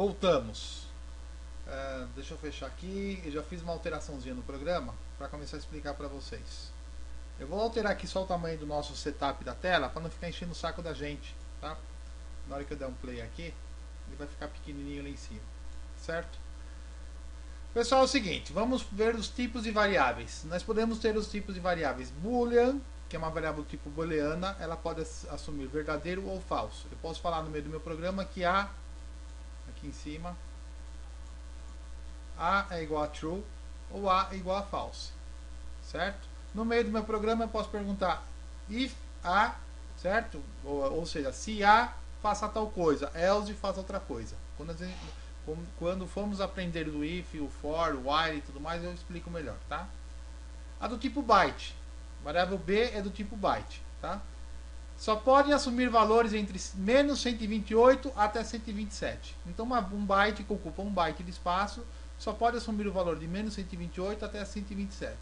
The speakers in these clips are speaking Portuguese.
Voltamos. Deixa eu fechar aqui. Eu já fiz uma alteraçãozinha no programa para começar a explicar para vocês. Eu vou alterar aqui só o tamanho do nosso setup da tela para não ficar enchendo o saco da gente, tá? Na hora que eu der um play aqui, ele vai ficar pequenininho lá em cima, certo? Pessoal, é o seguinte, vamos ver os tipos de variáveis. Nós podemos ter os tipos de variáveis boolean, que é uma variável do tipo booleana, ela pode assumir verdadeiro ou falso. Eu posso falar no meio do meu programa que A, aqui em cima, A é igual a true ou A é igual a false, certo? No meio do meu programa eu posso perguntar if A, certo? Ou seja, se A, faça tal coisa, else faça outra coisa. Quando formos aprender o if, o for, o while e tudo mais, eu explico melhor, tá? A do tipo byte, variável B é do tipo byte, tá? Só pode assumir valores entre menos 128 até 127. Então um byte que ocupa um byte de espaço só pode assumir o valor de menos 128 até 127.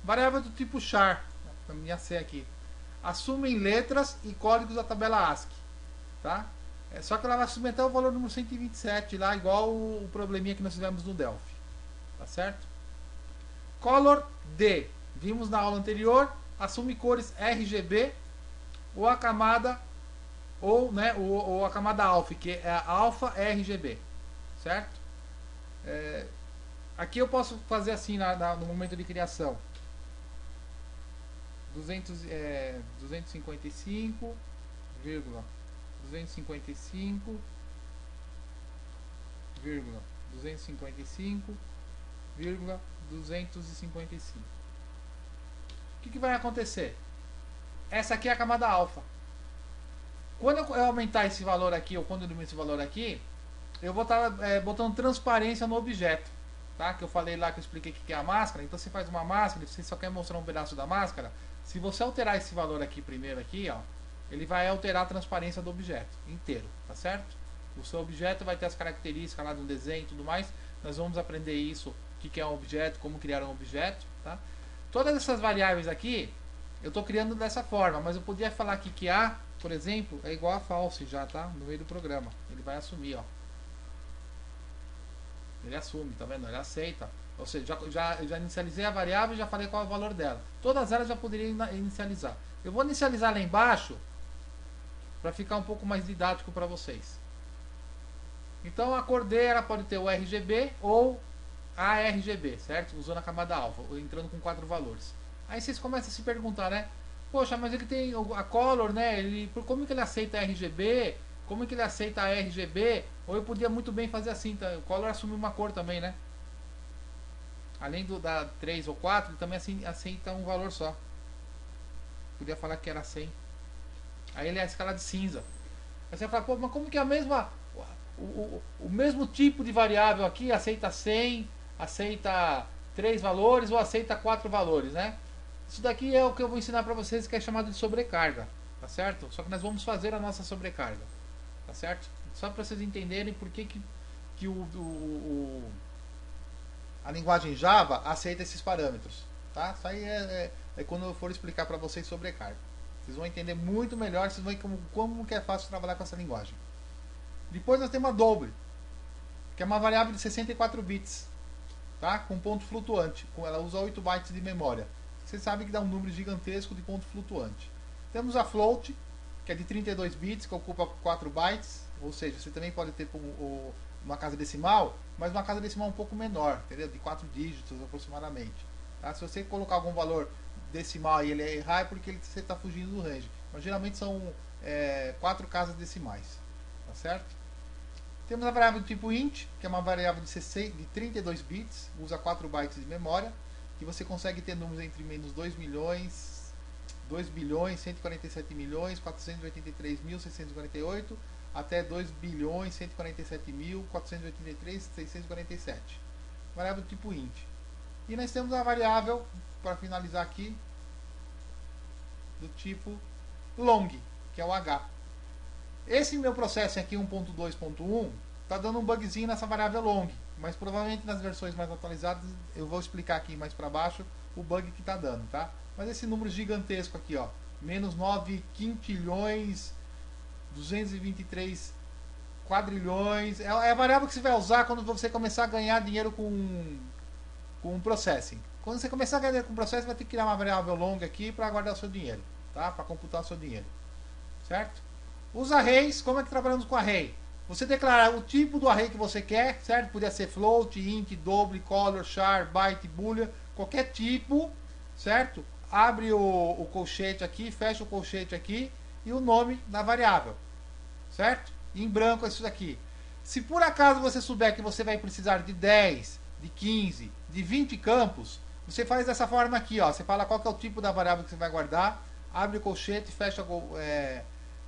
Variável do tipo char, a minha C aqui, assumem letras e códigos da tabela ASCII, tá? Só que ela vai assumir até o valor número 127 lá, igual o probleminha que nós fizemos no Delphi, tá certo? Color D, vimos na aula anterior, assume cores RGB ou a camada ou a camada alfa, que é a alfa RGB, certo? Aqui eu posso fazer assim no momento de criação. 255, 255, 255, 255. O que vai acontecer? Essa aqui é a camada alfa. Quando eu aumentar esse valor aqui, ou quando eu diminuir esse valor aqui, eu vou estar botando transparência no objeto, tá? Que eu falei lá, que eu expliquei o que é a máscara. Então você faz uma máscara, você só quer mostrar um pedaço da máscara. Se você alterar esse valor aqui primeiro aqui, ó, ele vai alterar a transparência do objeto inteiro, tá certo? O seu objeto vai ter as características lá do desenho e tudo mais. Nós vamos aprender isso, o que é um objeto, como criar um objeto, tá? Todas essas variáveis aqui, eu estou criando dessa forma, mas eu podia falar aqui que A, por exemplo, é igual a false já, tá? No meio do programa. Ele vai assumir, ó. Ele assume, tá vendo? Ele aceita. Ou seja, já inicializei a variável e já falei qual é o valor dela. Todas elas já poderia inicializar. Eu vou inicializar lá embaixo para ficar um pouco mais didático para vocês. Então a cor D ela pode ter o RGB ou a RGB, certo? Usando a camada alfa, entrando com 4 valores. Aí vocês começam a se perguntar, né? Poxa, mas ele tem a color, né? Como que ele aceita a RGB? Como que ele aceita a RGB? Ou eu podia muito bem fazer assim, tá? O color assume uma cor também, né? Além da 3 ou 4, ele também aceita um valor só. Podia falar que era 100. Aí ele é a escala de cinza. Aí você fala, pô, mas como que é a mesma... O mesmo tipo de variável aqui aceita 100, aceita 3 valores ou aceita 4 valores, né? Isso daqui é o que eu vou ensinar para vocês, que é chamado de sobrecarga, tá certo? Só que nós vamos fazer a nossa sobrecarga, tá certo? Só para vocês entenderem por que a linguagem Java aceita esses parâmetros, tá? Isso aí é quando eu for explicar para vocês sobrecarga. Vocês vão entender muito melhor, vocês vão ver como que é fácil trabalhar com essa linguagem. Depois nós temos a double, que é uma variável de 64 bits, tá? Com ponto flutuante. Ela usa 8 bytes de memória. Você sabe que dá um número gigantesco de ponto flutuante. Temos a float, que é de 32 bits, que ocupa 4 bytes. Ou seja, você também pode ter uma casa decimal, mas uma casa decimal um pouco menor, entendeu? De 4 dígitos aproximadamente. Tá? Se você colocar algum valor decimal e ele errar, é porque você está fugindo do range. Mas geralmente são 4 casas decimais. Tá certo? Temos a variável do tipo int, que é uma variável de 32 bits, usa 4 bytes de memória, e você consegue ter números entre menos 2 bilhões, 147 milhões, 483 mil, 648, até 2 bilhões, 147 mil, 483, 647. Variável do tipo int. E nós temos a variável, para finalizar aqui, do tipo long, que é o h. Esse meu processo aqui 1.2.1 está dando um bugzinho nessa variável long, mas provavelmente nas versões mais atualizadas eu vou explicar aqui mais para baixo o bug que está dando, tá? Mas esse número gigantesco aqui, ó, menos 9 quintilhões 223 quadrilhões. É a variável que você vai usar quando você começar a ganhar dinheiro com processing. Quando você começar a ganhar dinheiro com processing, vai ter que criar uma variável longa aqui para guardar o seu dinheiro, tá? Para computar o seu dinheiro, certo? Os arrays, como é que trabalhamos com array? Você declarar o tipo do array que você quer, certo? Podia ser float, int, double, color, char, byte, boolean, qualquer tipo, certo? Abre o colchete aqui, fecha o colchete aqui e o nome da variável, certo? E em branco é isso daqui. Se por acaso você souber que você vai precisar de 10, de 15, de 20 campos, você faz dessa forma aqui, ó. Você fala qual que é o tipo da variável que você vai guardar, abre o colchete, fecha o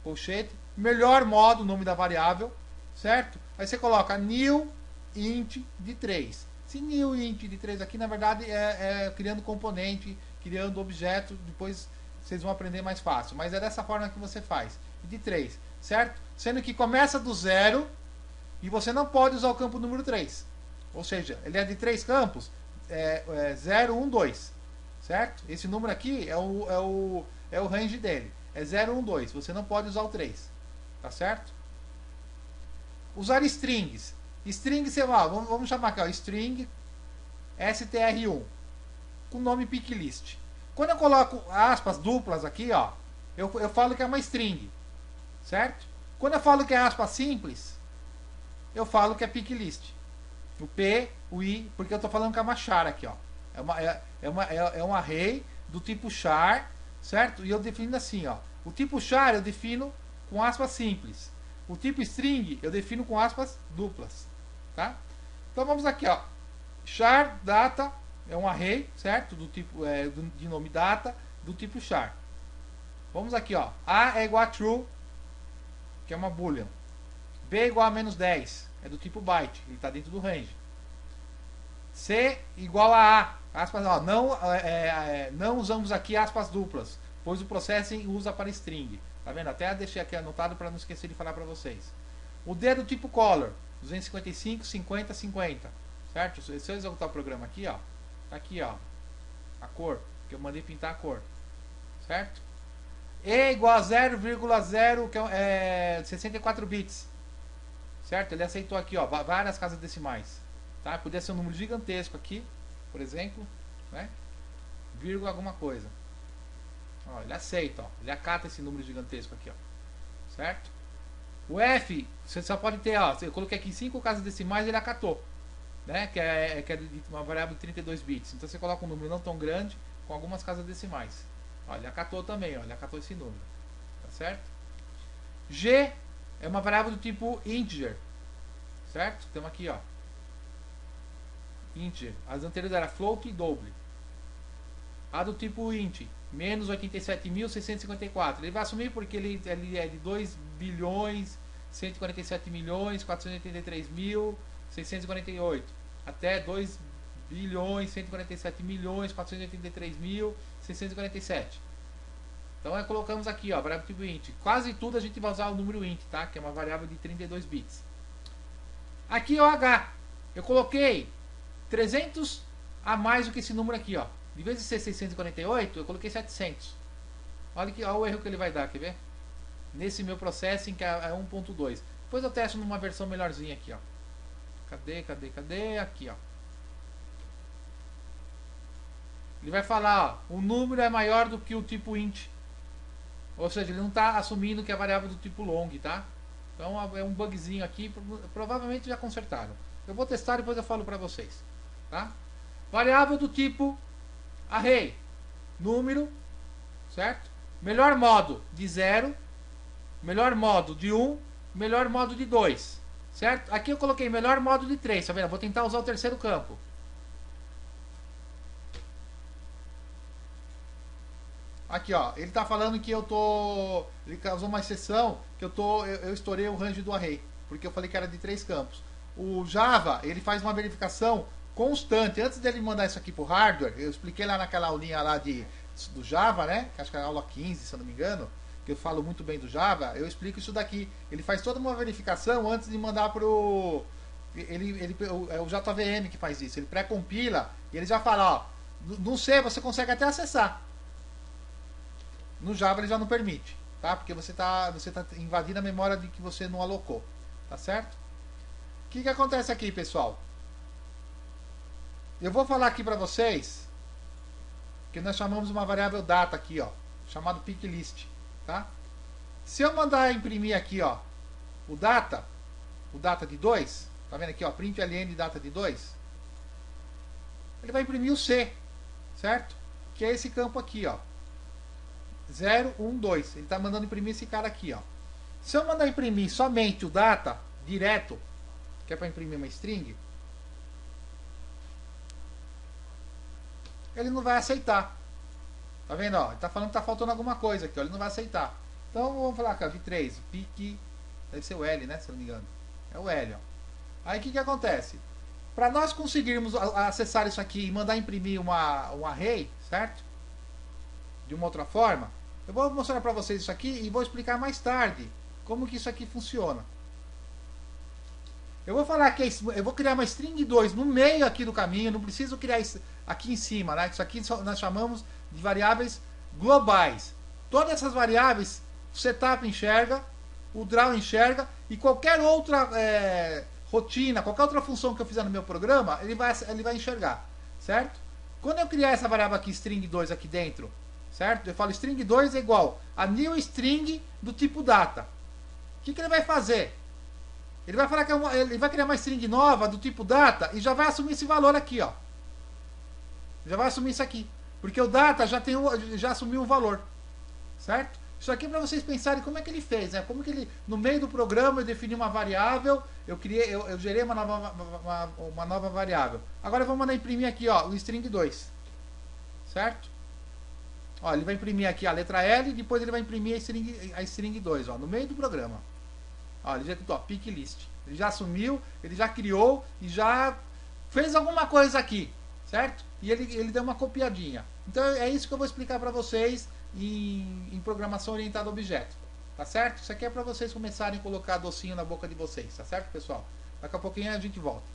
colchete, melhor modo, o nome da variável, certo? Aí você coloca new int de 3. Esse new int de 3 aqui, na verdade, é criando componente, criando objeto, depois vocês vão aprender mais fácil. Mas é dessa forma que você faz. De 3, certo? Sendo que começa do 0 e você não pode usar o campo número 3. Ou seja, ele é de 3 campos, 0, 1, 2. Certo? Esse número aqui é o range dele. É 0, 1, 2. Você não pode usar o 3. Tá certo? Usar strings. String, sei lá, vamos chamar aqui, ó, string str1 com o nome picklist. Quando eu coloco aspas duplas aqui, ó, eu falo que é uma string, certo? Quando eu falo que é aspas simples, eu falo que é picklist. O P, o I, porque eu estou falando que é uma char aqui, ó. É um array do tipo char, certo? E eu defino assim, ó. O tipo char eu defino com aspas simples. O tipo string eu defino com aspas duplas, tá? Então vamos aqui, ó. Char data é um array, certo? Do tipo de nome data, do tipo char. Vamos aqui, ó. A é igual a true, que é uma boolean. B é igual a menos 10, é do tipo byte, ele está dentro do range. C igual a aspas, ó, não usamos aqui aspas duplas, pois o processing usa para string. Tá vendo? Até deixei aqui anotado para não esquecer de falar para vocês. O D é do tipo color, 255, 50, 50. Certo? Se eu executar o programa aqui, ó, tá aqui, ó, a cor, que eu mandei pintar a cor. Certo? E igual a 0,0, que é 64 bits. Certo? Ele aceitou aqui, ó, várias casas decimais. Tá? Podia ser um número gigantesco aqui, por exemplo, né? Vírgula alguma coisa. Ó, ele aceita, ó, ele acata esse número gigantesco aqui, ó. Certo? O F, você só pode ter, ó, eu coloquei aqui 5 casas decimais, ele acatou, né? Que é uma variável de 32 bits. Então você coloca um número não tão grande com algumas casas decimais. Ó, ele acatou também, ó, ele acatou esse número. Tá certo? G é uma variável do tipo integer. Certo? Temos aqui, ó. Integer. As anteriores eram float e double. A do tipo int, menos 87.654. Ele vai assumir porque ele é de 2 bilhões 147 milhões 483 mil 648 até 2 bilhões 147 milhões 483 mil 647. Então colocamos aqui, ó, variável tipo int. Quase tudo a gente vai usar o número int, tá? Que é uma variável de 32 bits. Aqui é o H. Eu coloquei 300 a mais do que esse número aqui, ó. De vez de ser 648, eu coloquei 700. Olha o erro que ele vai dar, quer ver? Nesse meu processing que é 1.2. Depois eu testo numa versão melhorzinha aqui, ó. Cadê? Aqui, ó. Ele vai falar, ó, o número é maior do que o tipo int. Ou seja, ele não está assumindo que é variável do tipo long, tá? Então é um bugzinho aqui, provavelmente já consertaram. Eu vou testar e depois eu falo para vocês, tá? Variável do tipo array, número, certo? Melhor modo de 0, melhor modo de 1, melhor modo de 2, certo? Aqui eu coloquei melhor modo de 3, tá vendo? Vou tentar usar o terceiro campo. Aqui, ó, ele tá falando que ele causou uma exceção que eu estourei o range do array, porque eu falei que era de 3 campos. O Java, ele faz uma verificação constante. Antes dele mandar isso aqui pro hardware, eu expliquei lá naquela aulinha lá do Java, né? Que acho que é a aula 15, se eu não me engano, que eu falo muito bem do Java, eu explico isso daqui. Ele faz toda uma verificação antes de mandar pro... é o JVM que faz isso. Ele pré-compila e ele já fala, ó, no C você consegue até acessar. No Java ele já não permite, tá? Porque você tá invadindo a memória de que você não alocou, Tá certo? O que acontece aqui, pessoal? Eu vou falar aqui para vocês que nós chamamos uma variável data aqui, ó, chamado pick list, tá? Se eu mandar imprimir aqui, ó, o data de 2, tá vendo aqui, ó, print ln data de 2, ele vai imprimir o C, certo? Que é esse campo aqui, ó, 0, 1, 2. Ele tá mandando imprimir esse cara aqui, ó. Se eu mandar imprimir somente o data direto, que é para imprimir uma string, ele não vai aceitar. Tá vendo? Ó, ele tá falando que tá faltando alguma coisa aqui, ó, ele não vai aceitar. Então vamos falar aqui, ó, de 3, pick, deve ser o L, né, se eu não me engano. É o L, ó. Aí o que acontece? Para nós conseguirmos acessar isso aqui e mandar imprimir um array, certo? De uma outra forma, eu vou mostrar para vocês isso aqui e vou explicar mais tarde como que isso aqui funciona. Eu vou falar que eu vou criar uma string 2 no meio aqui do caminho, não preciso criar isso aqui em cima, né? Isso aqui nós chamamos de variáveis globais. Todas essas variáveis o setup enxerga, o draw enxerga e qualquer outra rotina, qualquer outra função que eu fizer no meu programa, ele vai enxergar, certo? Quando eu criar essa variável aqui, string 2 aqui dentro, certo? Eu falo string 2 é igual a new string do tipo data. O que ele vai fazer? Ele vai falar que ele vai criar uma string nova do tipo data e já vai assumir esse valor aqui, ó. Já vai assumir isso aqui, porque o data já assumiu um valor, certo? Isso aqui é para vocês pensarem como é que ele fez, né? Como que ele, no meio do programa, eu defini uma variável, eu gerei uma nova variável. Agora eu vou mandar imprimir aqui, ó, o string 2, certo? Ó, ele vai imprimir aqui a letra L e depois ele vai imprimir a string 2, ó, no meio do programa. Ó, ele já ó, pick list. Ele já assumiu, ele já criou e já fez alguma coisa aqui, certo? E ele deu uma copiadinha. Então é isso que eu vou explicar para vocês em programação orientada a objeto, tá certo? Isso aqui é para vocês começarem a colocar docinho na boca de vocês, tá certo, pessoal? Daqui a pouquinho a gente volta.